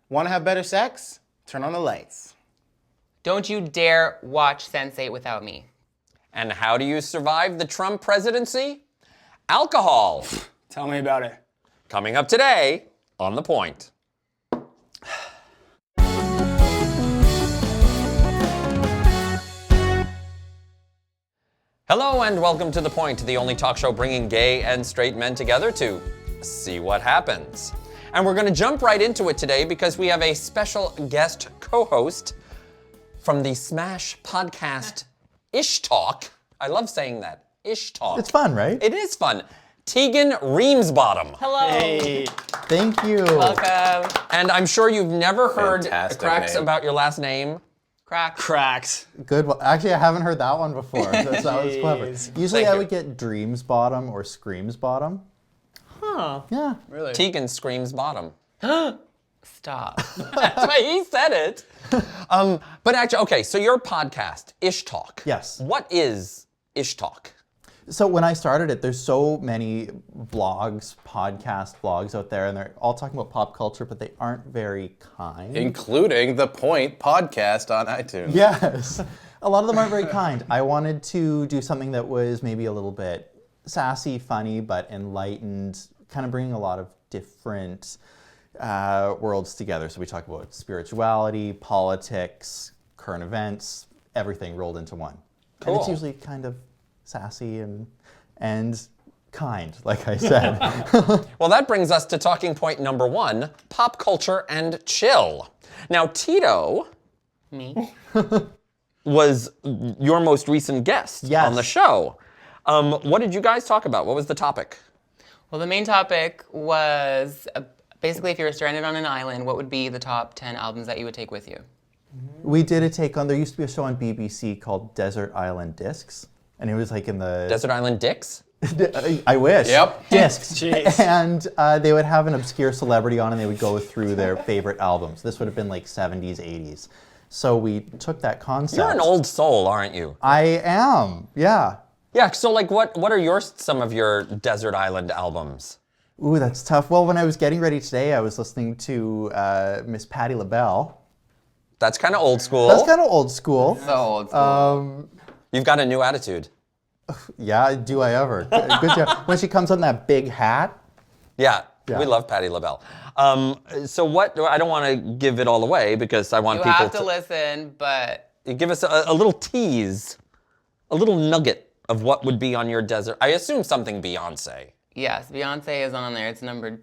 Want to have better sex? Turn on the lights. Don't you dare watch Sense8 without me. And how do you survive the Trump presidency? Alcohol. Tell me about it. Coming up today on The Point. Hello and welcome to The Point, the only talk show bringing gay and straight men together to see what happens. And we're going to jump right into it today because we have a special guest co-host from the Smash podcast IshTalk. I love saying that, IshTalk. It's fun, right? It is fun. Teigan Reamsbottom. Hello. Hey. Thank you. Welcome. And I'm sure you've never heard Fantastic cracks name. about your last name. Crack. Cracks. Good one. Actually, I haven't heard that one before. That was clever. Usually Thank I you. would get Dreamsbottom or Screamsbottom. Huh. Yeah. Really? Tegan screams bottom. Stop. That's why he said it. But actually, okay, so your podcast, IshTalk. Yes. What is IshTalk? So when I started it, there's so many vlogs, podcast vlogs out there, and they're all talking about pop culture, but they aren't very kind. Including the Point podcast on iTunes. Yes. A lot of them aren't very kind. I wanted to do something that was maybe a little bit sassy, funny, but enlightened, kind of bringing a lot of different worlds together. So we talk about spirituality, politics, current events, everything rolled into one. And it's Cool. usually kind of sassy and kind, like I said. Well, that brings us to talking point number one, pop culture and chill. Now, Tito Me. was your most recent guest Yes. on the show. What did you guys talk about? What was the topic? Well, the main topic was basically if you were stranded on an island, what would be the top 10 albums that you would take with you? We did a take on, there used to be a show on BBC called Desert Island Discs, and it was like in the... Desert Island Dicks? I wish. Yep. Discs. Jeez. And they would have an obscure celebrity on and they would go through their favorite albums. This would have been like 70s, 80s. So we took that concept. You're an old soul, aren't you? I am, yeah. Yeah, so like what are some of your Desert Island albums? Ooh, that's tough. Well, when I was getting ready today, I was listening to Miss Patti LaBelle. That's kind of old school. That's kind of old school. So old school. You've got a new attitude. Yeah, do I ever. Good job. When she comes on that big hat. Yeah, Yeah. we love Patti LaBelle. So what, I don't want to give it all away because I want You people have to listen, but give us a little tease, a little nugget of what would be on your desert. I assume something Beyonce. yes, Beyonce is on there. It's number...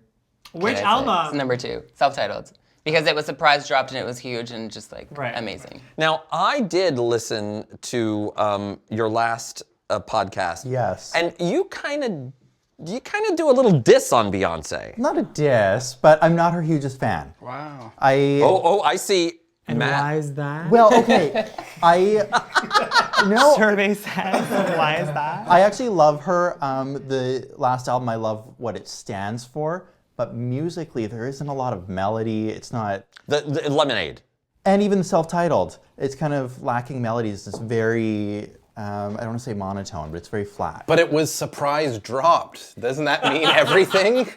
Which It's album? number 2, self-titled. Because it was surprise dropped and it was huge and just like Right. amazing. Now, I did listen to your last podcast. Yes. And you kind of do a little diss on Beyonce. Not a diss, but I'm not her hugest fan. Wow. I see. And Matt. why is that? Well, okay. No. Survey says, why is that? I actually love her. The last album, I love what it stands for, but musically, there isn't a lot of melody. It's not, The Lemonade. and even self-titled, it's kind of lacking melodies. It's very, I don't want to say monotone, but it's very flat. But it was surprise dropped. Doesn't that mean everything?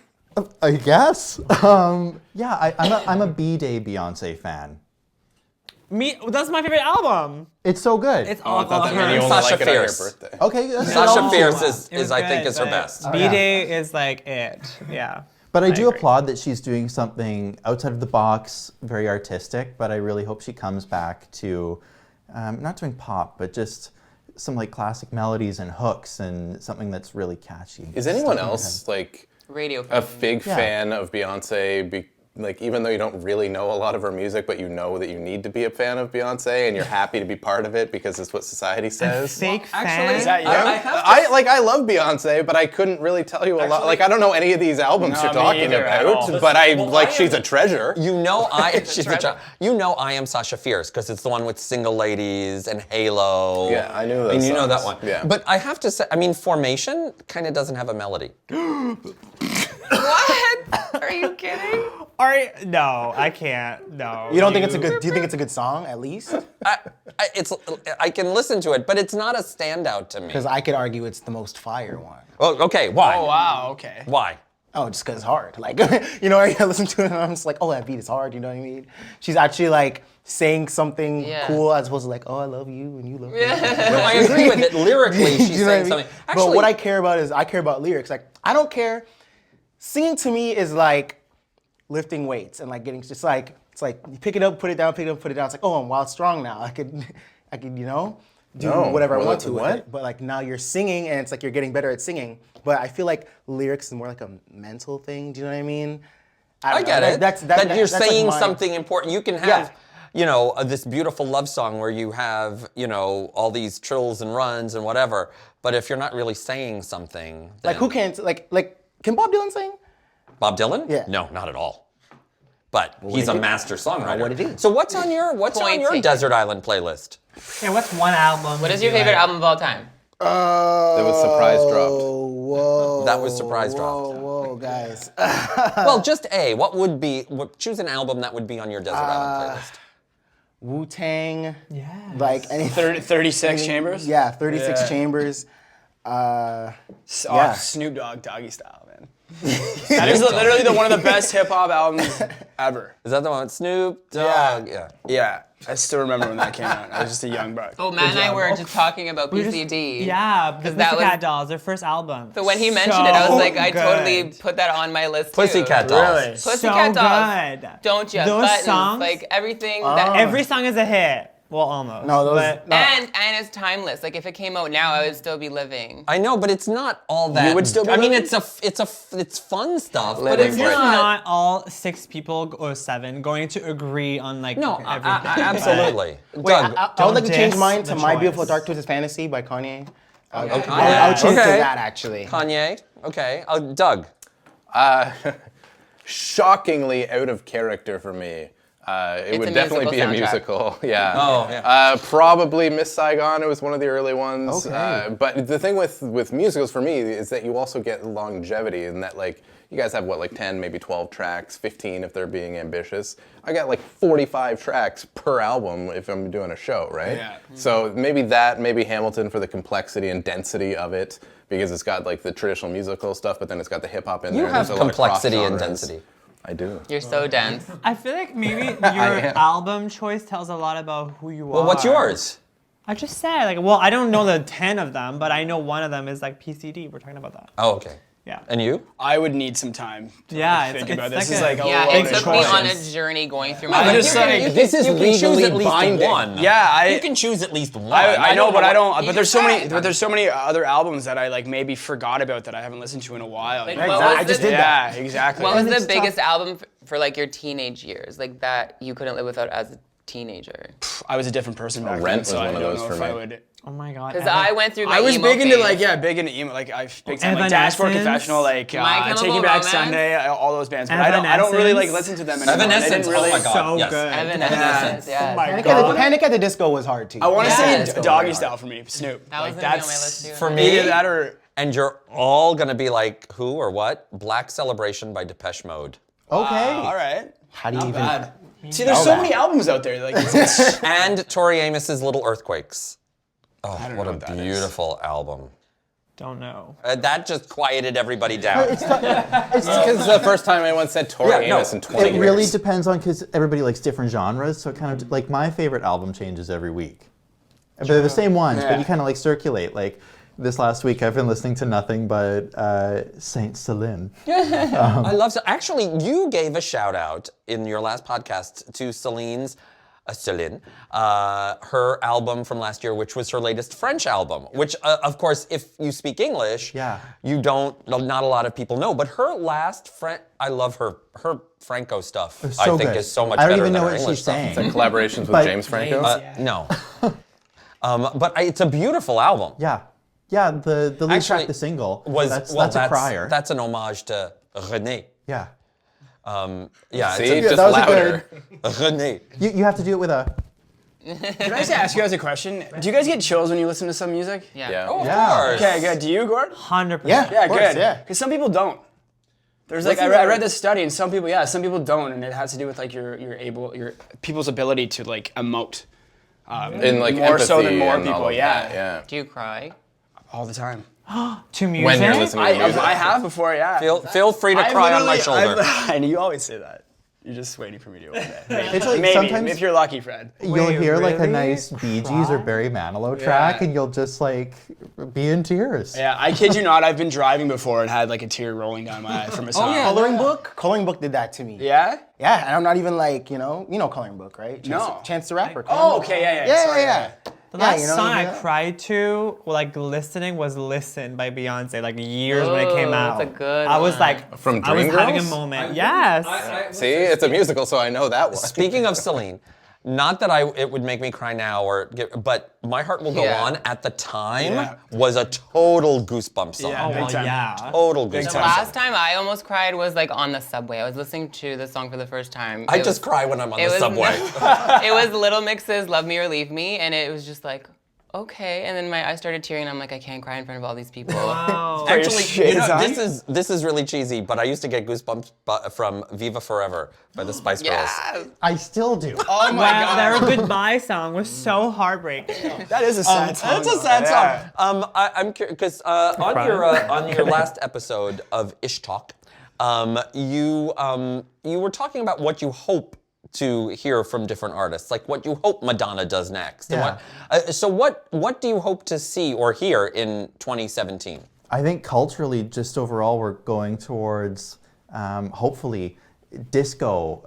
I guess. Yeah, I'm a B-Day Beyonce fan. Me, that's my favorite album. It's so good. It's all I thought about that meant you her. only Sasha like it on your Fierce. birthday. Okay, that's Sasha all. Fierce It was I think good, is her but best. B-Day is like it. Yeah. But I do agree. applaud that she's doing something outside of the box, very artistic, but I really hope she comes back to, not doing pop, but just some like classic melodies and hooks and something that's really catchy. Is anyone else like Radio. a big Yeah. fan of Beyonce? Like, even though you don't really know a lot of her music, but you know that you need to be a fan of Beyonce, and you're happy to be part of it because it's what society says. Fake fan. Actually, Is that you? I love Beyonce, but I couldn't really tell you a lot. Like, I don't know any of these albums No, you're me talking either at about, all. but I she's a treasure. You know she's treasure. you know I am Sasha Fierce because it's the one with Single Ladies and Halo. Yeah, I knew I mean, those you know that songs. one. Yeah. But I have to say, I mean, Formation kind of doesn't have a melody. What? Are you kidding? No, I can't. No. You don't think it's a good? Do you think it's a good song at least? I can listen to it, but it's not a standout to me. Because I could argue it's the most fire one. Oh, okay. Why? Oh wow. Okay. Why? Oh, just because it's hard. Like, you know, I listen to it and I'm just like, oh, that beat is hard, you know what I mean? She's actually like saying something cool as opposed to like, oh, I love you and you love me. No, I agree with it. Lyrically, she's You know what I saying mean? something. Actually, But what I care about is I care about lyrics. Like, I don't care. Singing to me is like lifting weights and like getting, it's like you pick it up, put it down, pick it up, put it down. It's like, oh, I'm wild strong now. I could, you know, do whatever I want to with it. But like now you're singing and it's like you're getting better at singing. But I feel like lyrics is more like a mental thing. Do you know what I mean? I get it. That you're saying something important. You can have, you know, this beautiful love song where you have, you know, all these trills and runs and whatever. But if you're not really saying something, then... Like who can't, like, can Bob Dylan sing? Bob Dylan? Yeah. No, not at all. But he's a master songwriter. What it is. So what's on your Desert Island playlist? Yeah, what's one album? What is your favorite album of all time? That was surprise dropped. Whoa. That was surprise dropped. Whoa, guys. Well, just choose an album that would be on your Desert Island playlist. Wu-Tang. Yeah. Like anything. 36 Chambers? Yeah, 36 Chambers. Snoop Dogg, Doggy Style, man. That is literally one of the best hip hop albums ever. Is that the one with Snoop Dogg? Yeah. Yeah, I still remember when that came out. I was just a young buck. Oh, Matt and I were just talking about PCD. Yeah, the that was- Pussycat Dolls, their first album. So when he mentioned it, I was like, I good. totally put that on my list too. Pussycat Dolls. Really? Pussycat So Dolls. good. Don't you? Those Buttons, songs- like everything that Every song is a hit. Well, almost. No, those. But no. and it's timeless. Like if it came out now, I would still be living. I know, but it's not all that. would still be I mean, living? it's fun stuff, but Living it's for it. not. all 6 people or 7 going to agree on like No, everything. absolutely. Wait, Doug, I would like to Don't change diss mine to the My choice. Beautiful Dark Twisted Fantasy by Kanye. I'll Okay. change to Okay. that actually. Kanye. Okay. Doug. Shockingly out of character for me. It would a definitely be a musical musical. Yeah. Oh, yeah. Probably Miss Saigon. It was one of the early ones. Okay. But the thing with musicals for me is that you also get longevity in that, like, you guys have what, like 10, maybe 12 tracks, 15 if they're being ambitious. I got like 45 tracks per album if I'm doing a show, right? Yeah. So maybe Hamilton for the complexity and density of it, because it's got like the traditional musical stuff, but then it's got the hip hop in You there. have There's a lot of complexity and cross-genres. density. I do. You're so dense. I feel like maybe your am. album choice tells a lot about who you are. Well, what's yours? I just said, like, well, I don't know the 10 of them, but I know one of them is like PCD. We're talking about that. Oh, okay. Yeah. And you? I would need some time to Yeah, think it's about like this. This is a- like a Yeah, it loaded took choice. me on a journey going through my I'm life. just like, This is you can choose legally at least binding. one. yeah, You can choose at least one. I know, but I don't. You But there's so can. many. But there's so many other albums that I like maybe forgot about that I haven't listened to in a while. Like, Yeah, what I was just the- did that. exactly. What was And the it's biggest album for like your teenage years, like that you couldn't live without as a teenager? I was a different person back Rent then, so was I one of don't those know for if I me. would. Oh my God. Because I went through my I was emo big into phase. big into emo, like I big time like Evanescence. Dashboard Confessional, like My Chemical Taking Back Romance. Sunday, all those bands. But I don't really like listen to them anymore. Evanescence. They didn't really. Oh my God. So yes. good. Evanescence, yeah. Panic at the Disco was hard too. I want to Yeah. say Doggy Style for me, Snoop. That was Like, gonna be on my list too. For me, Either that or and you're all gonna be like, who or what? Black Celebration by Depeche Mode. Okay. all right. How do you even? Bad. See, there's so many albums out there. Like, it's, And Tori Amos's Little Earthquakes. Oh, don't what know a what that is. beautiful album. Don't know. That just quieted everybody down. It's Because it's the first time anyone said Tori Yeah, no, Amos in 20 It years. really depends on, because everybody likes different genres, so it kind of, like, my favorite album changes every week. But they're the same ones, but Yeah. you kind of like circulate. Like, this last week I've been listening to nothing but Saint Celine. I love. Actually, you gave a shout out in your last podcast to Celine's. Celine, her album from last year, which was her latest French album, which, of course, if you speak English, Yeah. you don't, not a lot of people know, but her last I love her Franco stuff, It's I so think good. is so much I don't better even than know her what English she's stuff. saying. Collaborations with But- James Franco. No. But it's a beautiful album. Yeah. Yeah, the lead Actually, track, the single, Was, that's well, a crier. That's an homage to René. Yeah. Yeah, See, it's just that was a louder. René. You have to do it with a... can I just ask you guys a question? Do you guys get chills when you listen to some music? Yeah. Yeah. Oh, of Yeah. course. Okay, good. Do you, Gord? 100%. Yeah. Yeah, of course, good. Yeah. Because some people don't. There's like I read this study, and some people don't, and it has to do with like your people's ability to like emote. In like more so than empathy more and all people, of yeah. that, yeah. Do you cry? All the time. To music? when you're listening to music? I have before, yeah. Feel free to cry on my shoulder. And you always say that. You're just waiting for me to do it. Maybe. It's like Maybe, sometimes if you're lucky, Fred. you'll Wait, hear like a really? nice Bee Gees or Barry Manilow track, and you'll just like be in tears. Yeah, I kid you not. I've been driving before and had like a tear rolling down my eye from a song. Coloring Book? Coloring Book did that to me. Yeah? Yeah, and I'm not even like, you know Coloring Book, right? No. Chance the Rapper. Oh, Coloring Book. okay, yeah. Yeah, Sorry, yeah. The last you know, song I yeah. cried to, like listening, was "Listen" by Beyonce. Like years when it came Ooh, out. that's a good I was one. like, From I was having a Dreamgirls? moment. Yes. See, it's a musical, so I know that one. Speaking of Celine, not that it would make me cry now, but My Heart Will Go Yeah. On at the time was a total goosebump song. Yeah. Oh, well, Big time. yeah. Total Big goosebump. The time. last time I almost cried was like on the subway. I was listening to the song for the first time. I It just was- cry when I'm on it the was- subway. It was Little Mix's "Love Me or Leave Me," and it was just like, okay. And then my eyes started tearing, and I'm like, I can't cry in front of all these people. Oh. Actually, shades on? this is really cheesy, but I used to get goosebumps from Viva Forever by the Spice Girls. Yeah. I still do. Oh my Wow, god. their goodbye song was so heartbreaking. That is a sad song. It's a sad Yeah. song. I'm curious because on your last episode of IshTalk, you were talking about what you hope to hear from different artists, like what you hope Madonna does next. And Yeah. so what do you hope to see or hear in 2017? I think culturally, just overall, we're going towards hopefully disco.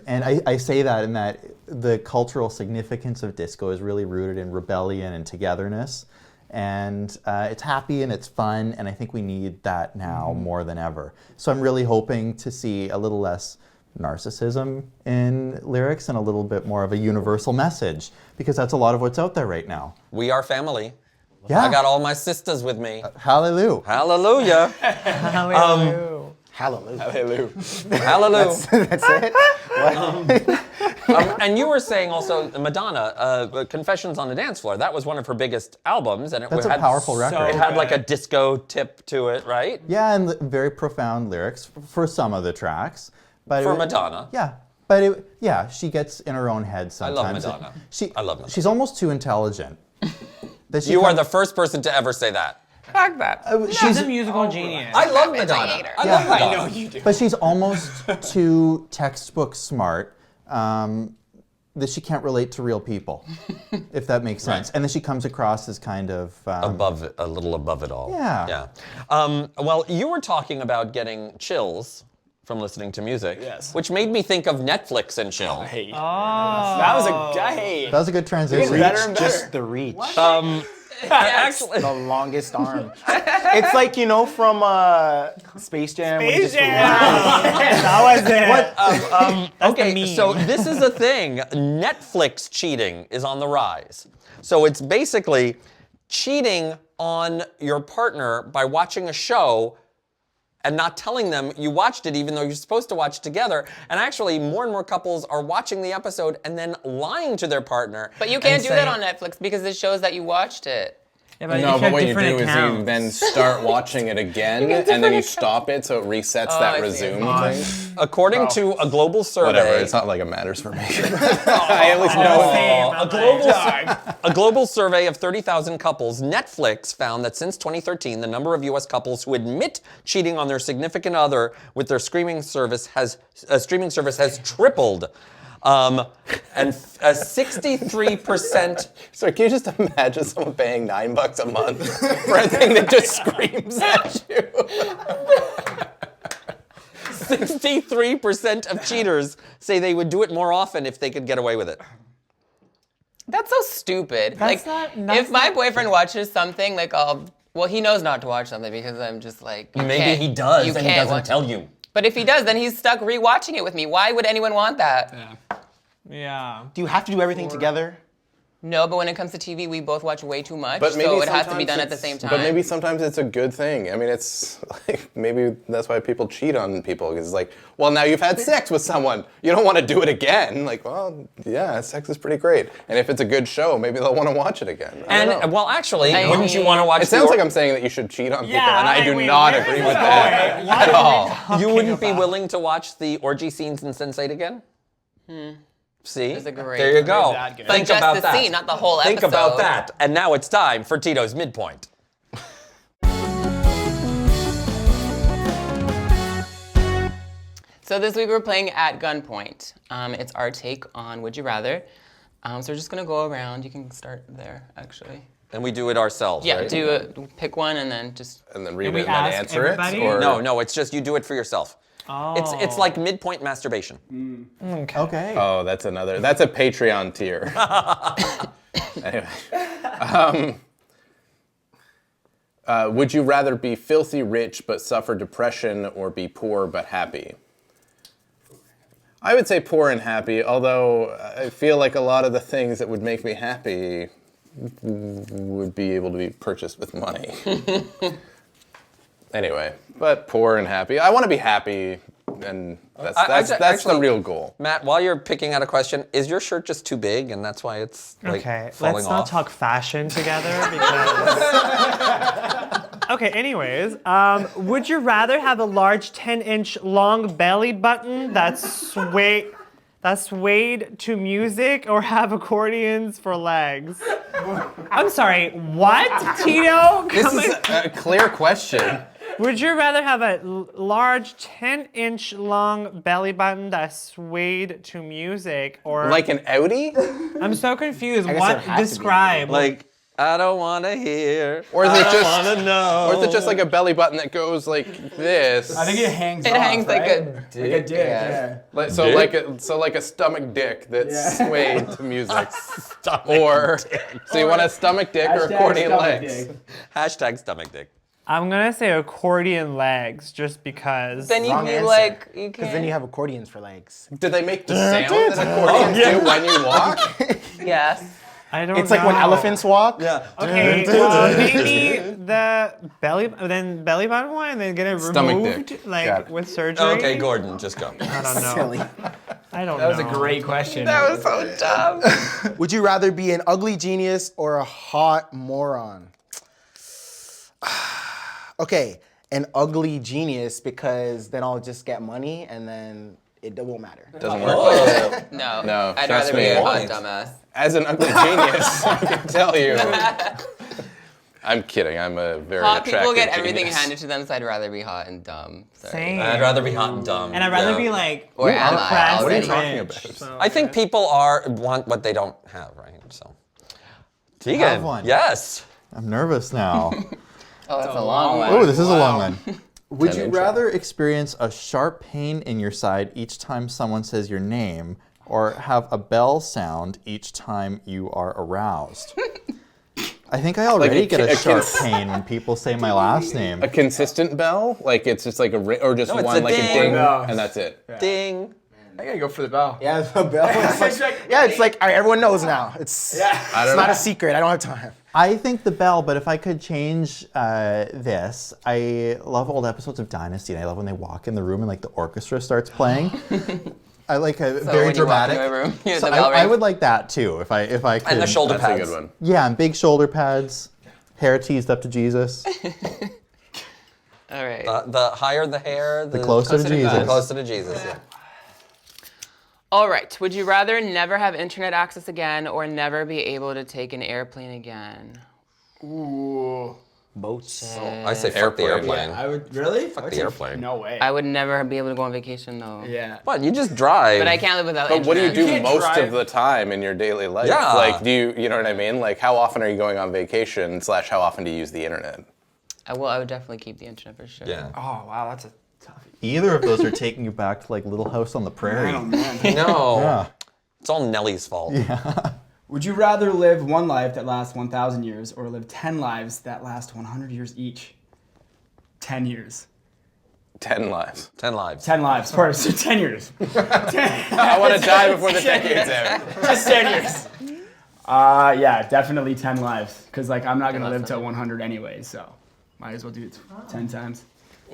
And I say that in that the cultural significance of disco is really rooted in rebellion and togetherness. And it's happy and it's fun, and I think we need that now more than ever. So I'm really hoping to see a little less narcissism in lyrics and a little bit more of a universal message, because that's a lot of what's out there right now. We are family. Yeah. I got all my sisters with me. Hallelujah. Hallelujah. Hallelujah. Hallelujah. Hallelujah. That's it? And you were saying also Madonna, Confessions on the Dance Floor. That was one of her biggest albums, and it That's a had powerful record. It had like a disco tip to it, right? Yeah, and very profound lyrics for some of the tracks. But For Madonna. Yeah. But she gets in her own head I love sometimes. Madonna. I love Madonna. She's almost too intelligent. That she You are comes- the first person to ever say that. Fuck that. She's a musical genius. I love Madonna. hater. I love Madonna. I know you do. But she's almost too textbook smart that she can't relate to real people, if that makes sense. And then she comes across as kind of A little above it all. Yeah. Yeah. Well, you were talking about getting chills from listening to music, Yes. which made me think of Netflix and chill. Hey. That was a hey. that was a good transition. Better and better. Just the reach. Actually, The longest arm. It's like, from Space Jam. when he Space just Jam. That was it. okay, the meme. so this is the thing. Netflix cheating is on the rise. So it's basically cheating on your partner by watching a show and not telling them you watched it even though you're supposed to watch it together. And actually, more and more couples are watching the episode and then lying to their partner. But you can't and do saying, that on Netflix because it shows that you watched it. Yeah, No, if but have what you different do is you accounts. then start watching it again, and then you stop it so it resets that I see. resume thing. According to a global survey, Whatever, it's not like it matters for me. I at least know it. a global survey of 30,000 couples, Netflix found that since 2013, the number of U.S. couples who admit cheating on their significant other with their streaming service has tripled. And 63%. So can you just imagine someone paying $9 a month for a thing that just screams at you? 63% of cheaters say they would do it more often if they could get away with it. That's so stupid. That's if my boyfriend watches something, he knows not to watch something because I'm just like, you Maybe can't- he does you and he can't doesn't watch tell it. you. But if he does, then he's stuck rewatching it with me. Why would anyone want that? Yeah. Do you have to do everything together? No, but when it comes to TV, we both watch way too much, But maybe so it has to be sometimes done at the it's- same time. But maybe sometimes it's a good thing. I mean, it's like, maybe that's why people cheat on people, because it's like, well, now you've had sex with someone. You don't want to do it again. Like, well, yeah, sex is pretty great. And if it's a good show, maybe they'll want to watch it again. I don't know. Well, actually, I wouldn't you mean- want to watch It sounds like I'm saying that you should cheat on people, and I do not agree with that at all. You wouldn't be willing to watch the orgy scenes in Sense8 again? See? Disagree. There you go. that good. But Think just about the that. scene, not the whole Think episode. about that. And now it's time for Tito's Midpoint. So this week we're playing At Gunpoint. It's our take on Would You Rather. So we're just gonna go around. You can start there, actually. And we do it ourselves, Yeah, right? pick one and then just. And then read And we it and then ask answer everybody? it? Or No, it's just you do it for yourself. Oh. It's like midpoint masturbation. Okay. Oh, that's a Patreon tier. Anyway. Would you rather be filthy rich but suffer depression or be poor but happy? I would say poor and happy, although I feel like a lot of the things that would make me happy would be able to be purchased with money. Anyway, but poor and happy. I want to be happy, and that's actually, the real goal. Matt, while you're picking out a question, is your shirt just too big and that's why it's like Okay, falling let's off? not talk fashion together because. Okay, anyways, would you rather have a large 10-inch long belly button that's swayed to music or have accordions for legs? I'm sorry, what, Tito? This is a clear question. Would you rather have a large 10-inch long belly button that swayed to music or... Like an Audi? I'm so confused. guess it What? has to be. Describe. Like, I don't want to hear. Or is it just want to know. Or is it just like a belly button that goes like this? I think it hangs. It off, hangs like right? a Like a dick. Yeah. like a stomach dick that's swayed to music. So you want a stomach dick or Hashtag accordion stomach legs? dick. Hashtag stomach dick. I'm gonna say accordion legs just because. Then you'd Wrong be answer. like, you Because then you can't. have accordions for legs. Do they make the sound that accordions do when you walk? Yes. I don't It's like when know. elephants walk. Yeah. Okay, maybe the belly button one, and then get it Stomach removed, dick. Got like it. with surgery. Okay, Gordon, just go. I don't know. Silly. I don't know. That was a great question. That was so dumb. Would you rather be an ugly genius or a hot moron? Okay, an ugly genius because then I'll just get money and then it won't matter. Doesn't work like that. No. No, I'd trust rather be me. a hot Point. dumbass. As an ugly genius, I can tell you. I'm kidding. I'm a very Hot attractive people get everything genius. handed to them, so I'd rather be hot and dumb. Sorry. Same. I'd rather be hot and dumb. And I'd rather Yeah. be like Or am I depressed already? and What are you rich. talking about? So, I think people want what they don't have, right? So. Tegan, have one. yes. I'm nervous now. Oh, that's a long one. Oh, this is a long one. Would 10 you inch. rather experience a sharp pain in your side each time someone says your name, or have a bell sound each time you are aroused? I think I already Like get a sharp cons- pain when people say my last name. A consistent bell? Like it's just like or just No, it's one a like ding. a ding, No. and that's it. Ding. I gotta go for the bell. Yeah, the bell. It's like, yeah, it's like all right, everyone knows now. It's I it's don't not know. a secret. I don't have time. I think the bell, but if I could change this, I love old episodes of Dynasty, and I love when they walk in the room and like the orchestra starts playing. I like a So very when you walk dramatic. into a room, you hear So the bell I ring. would like that too, if I could. And the shoulder That's a pads. good one. Yeah, and big shoulder pads, hair teased up to Jesus. All right. The higher the hair, the closer to Jesus. The closer to Jesus. Yeah. All right. Would you rather never have internet access again or never be able to take an airplane again? Ooh. Boats. I say fuck the Airplane. airplane. I would really. Fuck the airplane. No way. I would never be able to go on vacation though. Yeah. What? You just drive. But I can't live without But what do you internet. do can't most drive. of the time in your daily life? Yeah. Like, you know what I mean? Like, how often are you going on vacation / how often do you use the internet? I would definitely keep the internet for sure. Yeah. Oh wow, that's a tough. Either of those are taking you back to like Little House on the Prairie. Oh man. No. Yeah. It's all Nellie's fault. Would you rather live one life that lasts 1,000 years or live 10 lives that last 100 years each? 10 years. 10 lives. 10 lives. 10 lives. Sorry, so 10 years. I want to die before the decade's out. Just 10 years. Yeah, definitely 10 lives. Because like I'm not gonna less live till than 100 anyway, so might as well do it 10 times.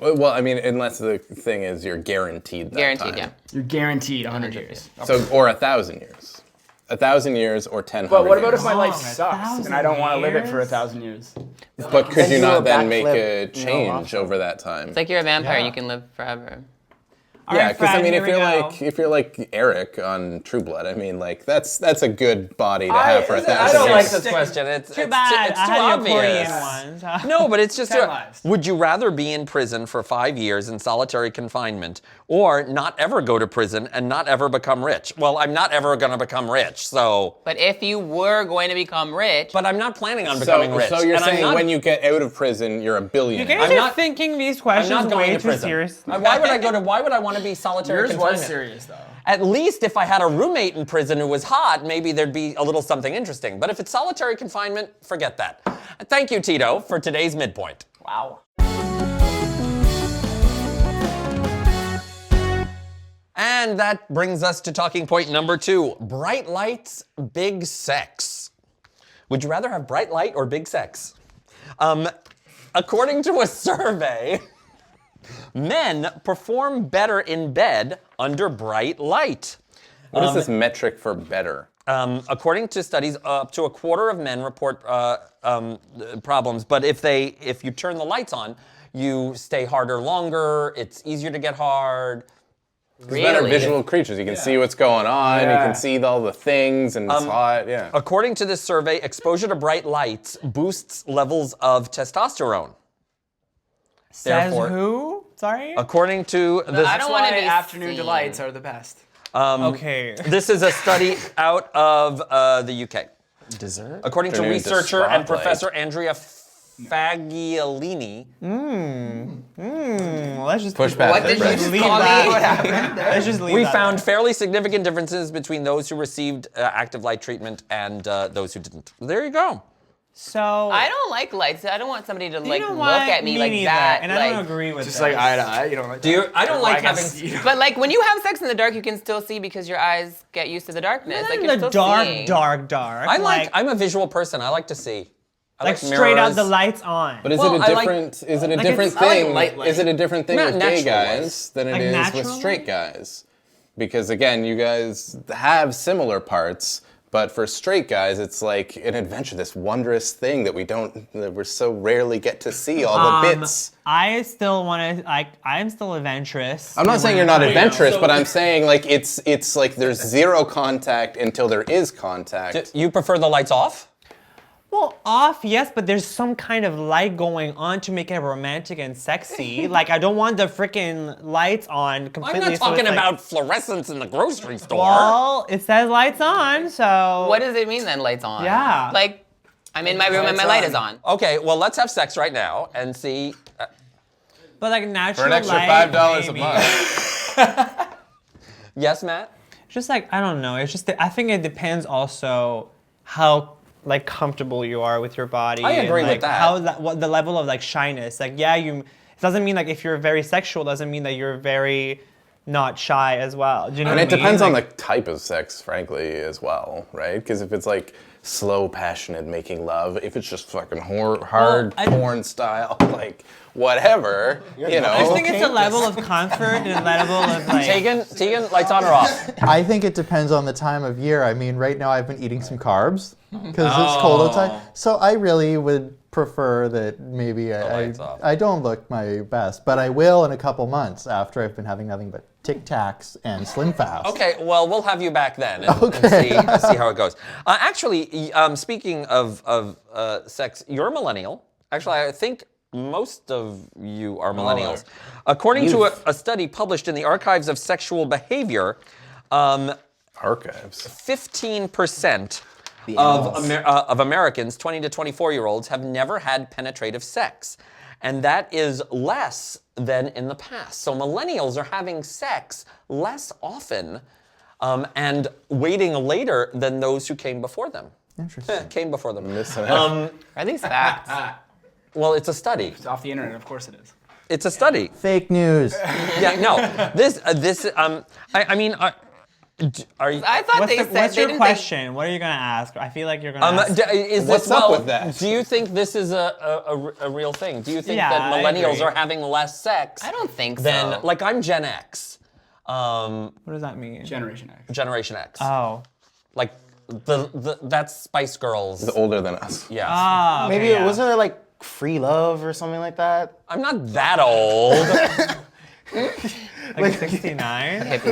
Well, I mean, unless the thing is you're guaranteed that Guaranteed, time. yeah. You're guaranteed 100 years. So, or 1,000 years. 1,000 years or 10 But what about years. if my life Long, sucks and I don't want to live it for 1,000 years? But could Then you you do not a then make backflip, a you know, change off. over that time? It's like you're a vampire. Yeah. You can live forever. All Yeah, right, because I Fred, mean, here we go. if you're like Eric on True Blood, I mean, like that's a good body to have for 1,000 I don't years. like this question. It's Too bad. It's I too had the obvious. Accordion ones. No, but it's just. 10 lives. Would you rather be in prison for 5 years in solitary confinement, or not ever go to prison and not ever become rich? Well, I'm not ever going to become rich, so. But if you were going to become rich, But I'm not planning on becoming rich. So you're and I'm saying not- when you get out of prison, you're a You billionaire. guys I'm are not- thinking these I'm questions not going way to too prison. seriously. Why would I go to? Why would I want to be solitary Yours confinement? was serious though. At least if I had a roommate in prison who was hot, maybe there'd be a little something interesting. But if it's solitary confinement, forget that. Thank you, Tito, for today's midpoint. Wow. And that brings us to talking point number 2. Bright lights, big sex. Would you rather have bright light or big sex? According to a survey, men perform better in bed under bright light. What is this metric for better? According to studies, up to a quarter of men report problems. But if you turn the lights on, you stay harder longer. It's easier to get hard. Better visual creatures. You can see what's going on. You can see all the things, and it's hot. Yeah. According to this survey, exposure to bright lights boosts levels of testosterone. Says Therefore- who? Sorry? According to this, I don't want to Why be afternoon seen. delights are the best. Okay. this is a study out of the UK. Dessert? According to Afternoon researcher and spotlight. Professor Andrea Fagiolini, Let's just Push back. What did you Right. just leave call that. me? What happened there? Let's just leave we that found there. fairly significant differences between those who received active light treatment and those who didn't. There you go. So I don't like lights. I don't want somebody to like you know look what? at me like neither. that. And like, I don't agree with Just this. like eye to eye, you don't like. Do you? I don't like I guess, having. you know. But like when you have sex in the dark, you can still see because your eyes get used to the darkness. Not Like in you're the still dark, seeing. dark. I'm a visual person. I like to see. I like straight out mirrors. the lights on. But is Well, it I a like- different? Is it a like different it's- I like thing? light light. Is it a different thing Not with gay natural light. guys than it Like is natural with straight light? guys? Because again, you guys have similar parts, but for straight guys, it's like an adventure, this wondrous thing that we so rarely get to see all the bits. I still want to. I'm still adventurous. I'm not saying you're not adventurous, but I'm saying like it's like there's zero contact until there is contact. You prefer the lights off? Well, off, yes, but there's some kind of light going on to make it romantic and sexy. Like, I don't want the freaking lights on completely. I'm not so it's talking like- about fluorescence in the grocery store. Well, it says lights on, so. What does it mean then? Lights on. Yeah. Like I'm in my room and my light is on. Okay, well, let's have sex right now and see. But like natural For an extra light, $5 a maybe. month. Yes, Matt? Just like, I don't know. It's just that I think it depends also how like comfortable you are with your body. I agree and, with like, that. What the level of like shyness. Like, yeah, it doesn't mean like if you're very sexual, doesn't mean that you're very not shy as well. Do you know And what it I mean? depends on Like, the type of sex, frankly, as well, right? Because if it's like slow, passionate making love, if it's just fucking hard I- porn style, like whatever, you know. I just think it's a level of comfort and a level of like. Tegan, lights on or off? I think it depends on the time of year. I mean, right now I've been eating some carbs because it's cold outside. So I really would prefer that maybe lights off. I don't look my best, but I will in a couple months after I've been having nothing but Tic Tacs and Slim Fast. Okay, well, we'll have you back then and see how it goes. Actually, speaking of sex, you're a millennial. Actually, I think most of you are millennials. According to a study published in the Archives of Sexual Behavior, Archives. 15% of Americans, 20 to 24-year-olds, have never had penetrative sex. And that is less than in the past. So millennials are having sex less often and waiting later than those who came before them. Interesting. Came before them. Are these facts? Well, it's a study. It's off the internet, of course it is. It's a study. Fake news. Yeah, no. I mean, are you? I thought What's, they the, said what's they your didn't question? What are you gonna ask? I feel like you're gonna ask. Is What's this, up well, with that? Do you think this is a real thing? Do you think Yeah, that I millennials agree. are having less sex? I don't think Than, so. like, I'm Gen X. What does that mean? Generation X. Generation X. Oh. Like, that's Spice Girls. He's older than us. Yeah. Ah, okay, Maybe yeah. wasn't there like free love or something like that? I'm not that old. Like 69? Like,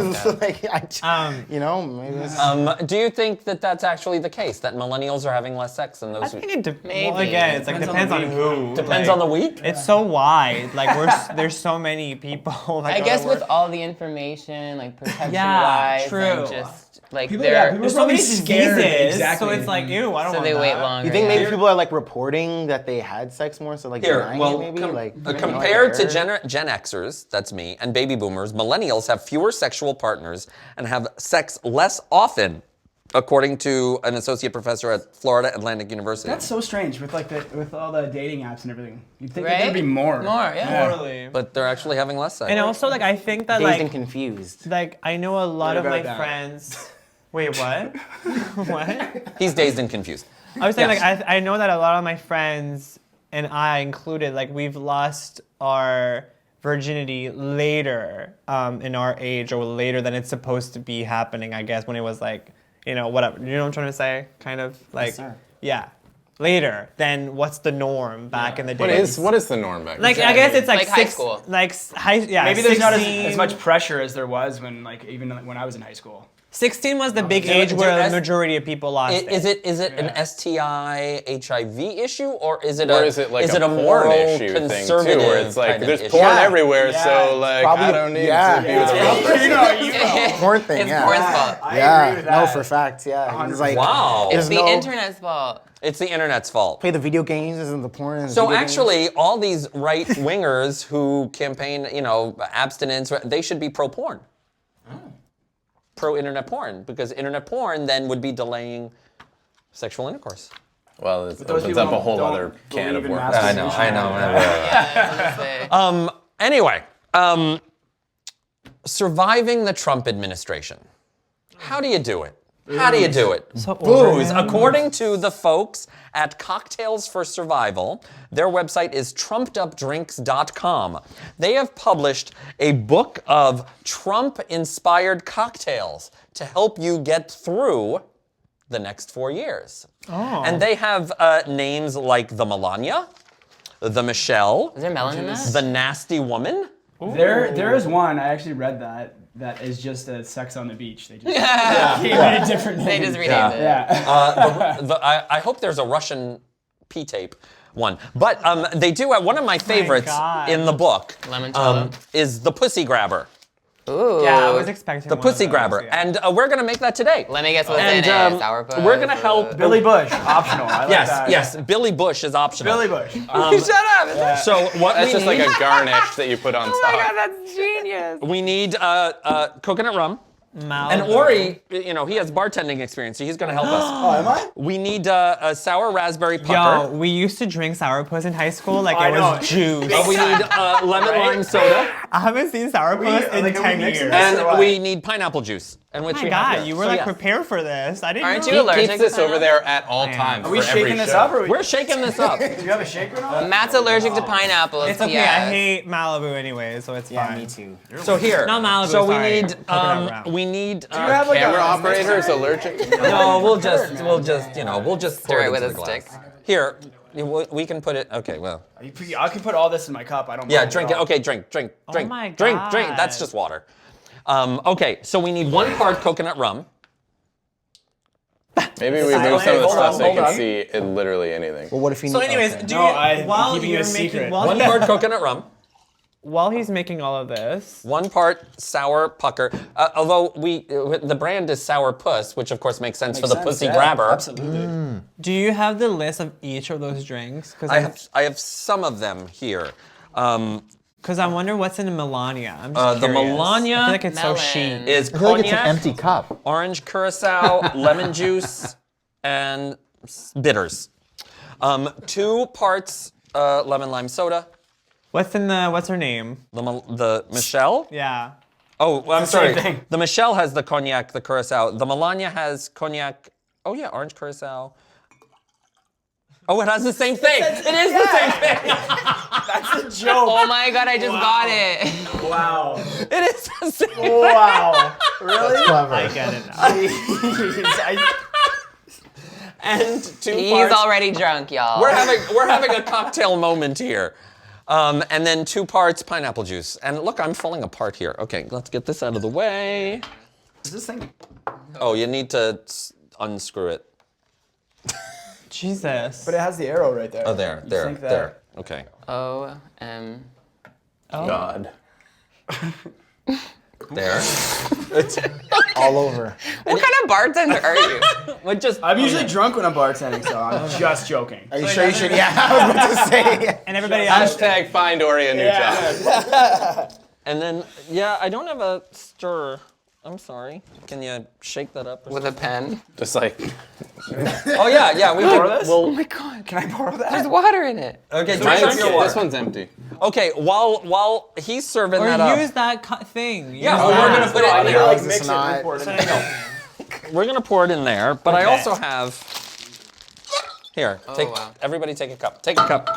you know, maybe it's, Do you think that that's actually the case, that millennials are having less sex than I those who... think it Maybe. well, again, it's like depends on who. Depends like, on the week? It's so wide. Like there's so many people. Like, I go guess to with work. all the information, like protection Yeah, wise, true. and just like People they're are There's so many probably diseases, scared. Exactly. so it's like, ew, I don't so want they that. wait longer. you think maybe yeah. people are like reporting that they had sex more, so like Here, denying well, it maybe? Like, you know, compared to like, Gen Xers, that's me, and baby boomers, millennials have fewer sexual partners and have sex less often, according to an associate professor at Florida Atlantic University. That's so strange with like with all the dating apps and everything. You'd think Right? there'd be more. More, yeah. Totally. But they're actually having less sex. And also, like, I think that, dazed and like, confused. I know a lot What of my about that? friends. Wait, what? What? He's dazed and confused. I was saying, Yes. like, I know that a lot of my friends, and I included, like, we've lost our virginity later in our age, or later than it's supposed to be happening, I guess, when it was, like, you know, whatever. You know what I'm trying to say? Kind of, like, sir. yeah. Later than what's the norm back in the day. What is the norm back Like, then? I guess it's like, Like high school. Like, yeah, Maybe there's not 16. as much pressure as there was when even when I was in high school. 16 was the big age where the majority of people lost Is it an STI HIV issue, or is it Or is it like a a more porn issue thing too, conservative where it's like kind of there's issue? porn Yeah. everywhere, Yeah, so like probably- I don't need yeah. to be with a real Porn thing, It's yeah. porn's fault. I Yeah, agree with no, that. for fact, yeah. It's like, Wow. It's there's the no, internet's fault. It's the internet's fault. play the video games isn't the porn. It's So video games. actually, all these right-wingers who campaign, you know, abstinence, they should be pro-porn. Pro-internet porn, because internet porn then would be delaying sexual intercourse. Well, it those opens people up a whole don't other can of believe in worms. masturbation. Anyway, surviving the Trump administration. How do you do it? How do you do it? Booze. According to the folks at Cocktails for Survival, their website is trumpedupdrinks.com. They have published a book of Trump-inspired cocktails to help you get through the next 4 years. Oh. And they have names like the Melania, the Michelle, Is there melon in that? the Nasty Woman. There is one, I actually read that is just a sex on the beach. They just gave it a different name. They just renamed it. Yeah. I hope there's a Russian P-tape one. But they do have, one of my favorites God. in the book Limoncello. is the Pussy Grabber. Ooh. Yeah, I was expecting The one of Pussy those, Grabber. yeah. And we're going to make that today. Let me guess what's And, in it. Sourpuss. we're going to help. Billy Bush, optional. I like Yes, that. yes. Billy Bush is optional. Billy Bush. Shut up! So what That's we just like need, a garnish that you put on Oh my top. god, that's genius. we need coconut rum. Malibu. And Ori, you know, he has bartending experience, so he's going to help us. Oh, am I? We need a sour raspberry pucker. Yo, we used to drink sourpuss in high school like I it was juice. We need lemon lime soda. I haven't seen sourpuss in like, are we 10 mixing years. this? And or what? we need pineapple juice. And which Oh we my have god, here. you were So, like yeah. prepared for this. I didn't Aren't know. you allergic Keeps to this over pineapple? there at all times. Are we for every shaking this show. up? Or We're shaking this up. do you have a shaker now? Matt's allergic to pineapple. It's okay, I hate Malibu anyway, so it's Yeah, fine. me too. So here. Not Malibu, So sorry. we need Coconut rum. we need Do you have like Camera a operator is allergic. no, we'll just you know, we'll just pour Stir it it with into a the glass. stick. Here, we can put it. Okay, well. I can put all this in my cup. I don't. Yeah, mind drink at it. all. Okay, drink. my Drink. God. That's just water. Okay, so we need 1 part coconut rum. Maybe we move some of the Hold stuff on, so you hold can on. see it literally anything. Well, what if he? So anyways, okay. do No, you, I'm while keeping it you're a making, secret. while, 1 part coconut rum. while he's making all of this, 1 part sour pucker. Although the brand is Sour Puss, which of course makes sense for the Pussy Yeah, Grabber. Absolutely. do you have the list of each of those drinks? I have some of them here. Because I wonder what's in the Melania. I'm just The curious. Melania I feel like it's Melon. so chic. Is I feel like it's an cognac, empty cup. orange curacao, lemon juice, and bitters. 2 parts lemon lime soda. What's her name? The Michelle? Yeah. Oh, well, I'm the same sorry. thing. The Michelle has the cognac, the curacao. The Melania has cognac. Oh yeah, orange curacao. Oh, it has the same thing. It is the same thing. That's a joke. Oh my god, I just got it. Wow. It is the same. Wow. Really? Clever. I get it now. And 2 He's parts. already drunk, y'all. We're having a cocktail moment here. And then 2 parts pineapple juice. And look, I'm falling apart here. Okay, let's get this out of the way. Is this thing? Oh, you need to unscrew it. Jesus. But it has the arrow right there. Oh, there, You there, think that- there. Okay. O-M. God. There. All over. What kind of bartender are you? What just? I'm usually drunk when I'm bartending, so I'm just joking. Are you sure you should? Yeah, I was about to say. And everybody else. Hashtag find Ori a new job. And then, yeah, I don't have a stir. I'm sorry. Can you shake that up? With a pen? Just like, Oh yeah, we Borrow can. this? Oh my God. Can I borrow that? There's water in it. Okay, this one's empty. Okay, while he's serving Or that up, use that thing. yeah, Use we're that. gonna put it in You there. like Is mix this it not- and pour it in there. We're gonna pour it in there, but I Okay. also have. Here, wow. everybody take a cup. Take a cup.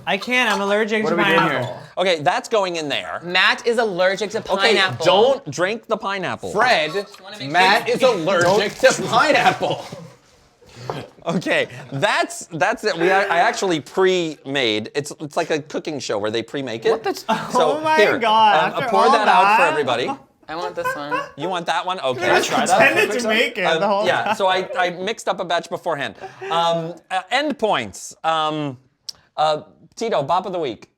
I can't. I'm allergic What to are we doing pineapple. here? Okay, that's going in there. Matt is allergic to Okay, pineapple. don't drink the pineapple. Fred, Matt is allergic to pineapple. Okay, that's it. I actually pre-made. It's like a cooking show where they pre-make it. What the? So Oh my here, God, after pour all that out for that? everybody. I want this one. You want that one? Okay. Can I try that? Pretended to make it the whole Yeah, time. so I mixed up a batch beforehand. End points. Tito, bop of the week.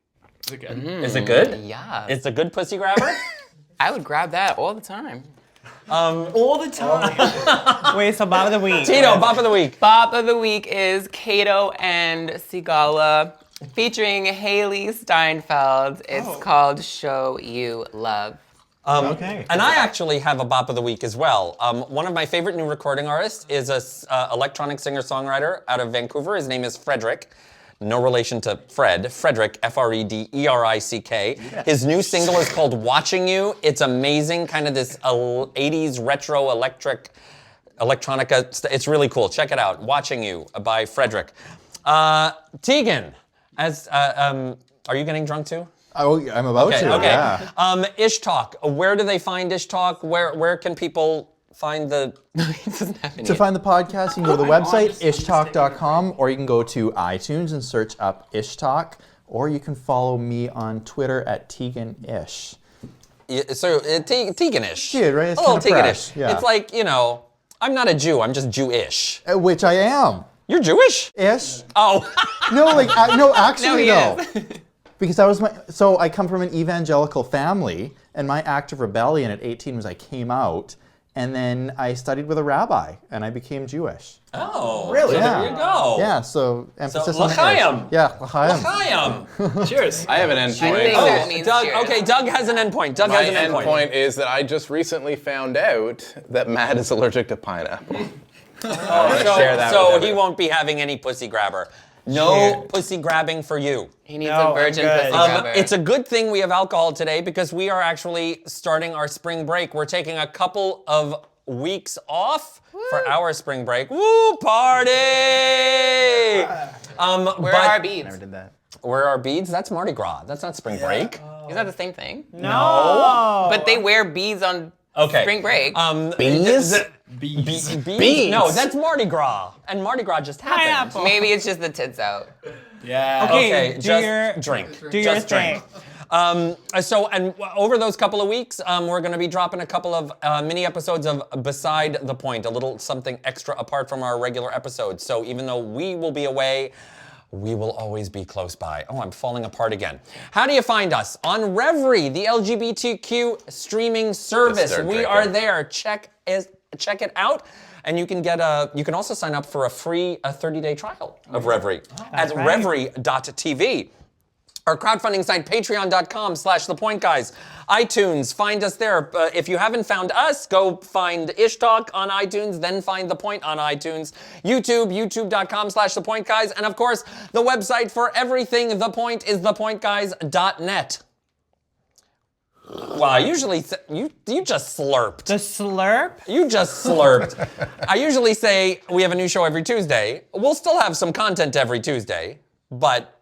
Is it good? Is it good? Yeah. It's a good pussy grabber? I would grab that all the time. All the time. Wait, so Bob of the Week. Tito, bop of the week. Bop of the week is KATO and Sigala featuring Hailee Steinfeld. It's called Show You Love. Okay. And I actually have a bop of the week as well. One of my favorite new recording artists is a electronic singer-songwriter out of Vancouver. His name is Frederick. No relation to Fred. Frederick, F-R-E-D-E-R-I-C-K. Yes. His new single is called Watching You. It's amazing, kind of this 80s retro electronica. It's really cool. Check it out. Watching You by Frederick. Teigan, are you getting drunk too? Oh, I'm about to. Okay. Yeah. IshTalk. Where do they find IshTalk? Where can people find the? He doesn't have any. To find the podcast, you can go to the website, ishtalk.com, or you can go to iTunes and search up IshTalk, or you can follow me on Twitter at TeiganIsh. So Teiganish. Yeah, right? It's a little kinda fresh, Teiganish. yeah. It's like, I'm not a Jew. I'm just Jewish. Which I am. You're Jewish? Ish. Oh. No, no, actually No, though. he is. Because I come from an evangelical family, and my act of rebellion at 18 was I came out, and then I studied with a rabbi, and I became Jewish. Oh. Really? So Yeah. there you go. Yeah, so emphasis on the l'chaim. ish. Yeah, l'chaim. L'chaim. Cheers. I have an I think endpoint. that means Doug. cheers. Okay, Doug has an endpoint. Doug My has an endpoint. endpoint is that I just recently found out that Matt is allergic to pineapple. I want to share that So with he everyone. won't be having any pussy grabber. No pussy grabbing for you. He needs No, a virgin I'm pussy good. grabber. It's a good thing we have alcohol today because we are actually starting our spring break. We're taking a couple of weeks off for our spring break. Woo, party! Where are our beads? Never did that. Where are beads? That's Mardi Gras. That's not spring break. Is that the same thing? No. But they wear beads on Okay. spring break. Bees? Bees. Beads? No, that's Mardi Gras. And Mardi Gras just happened. Pineapple. Maybe it's just the tits out. Yeah. Okay, do just your- drink. Do your Just drink. thing. Over those couple of weeks, we're going to be dropping a couple of mini episodes of Beside the Point, a little something extra apart from our regular episodes. So even though we will be away, we will always be close by. Oh, I'm falling apart again. How do you find us? On Reverie, the LGBTQ streaming service. start We drinking. are there. Check it out. And you can you can also sign up for a free 30-day trial of Reverie at right. reverie.tv. Our crowdfunding site, patreon.com/thepointguys. iTunes, find us there. If you haven't found us, go find IshTalk on iTunes, then find The Point on iTunes. YouTube, youtube.com/thepointguys. And of course, the website for everything The Point is thepointguys.net. Wow, usually, you just slurped. The slurp? You just slurped. I usually say we have a new show every Tuesday. We'll still have some content every Tuesday, but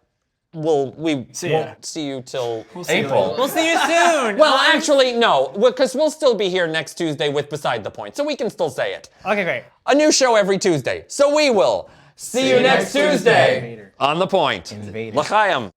we won't see you till April. We'll see you soon. Well, actually, no, because we'll still be here next Tuesday with Beside the Point, so we can still say it. Okay, great. A new show every Tuesday, so we will see you next Tuesday on The Point. Invaded. L'chaim.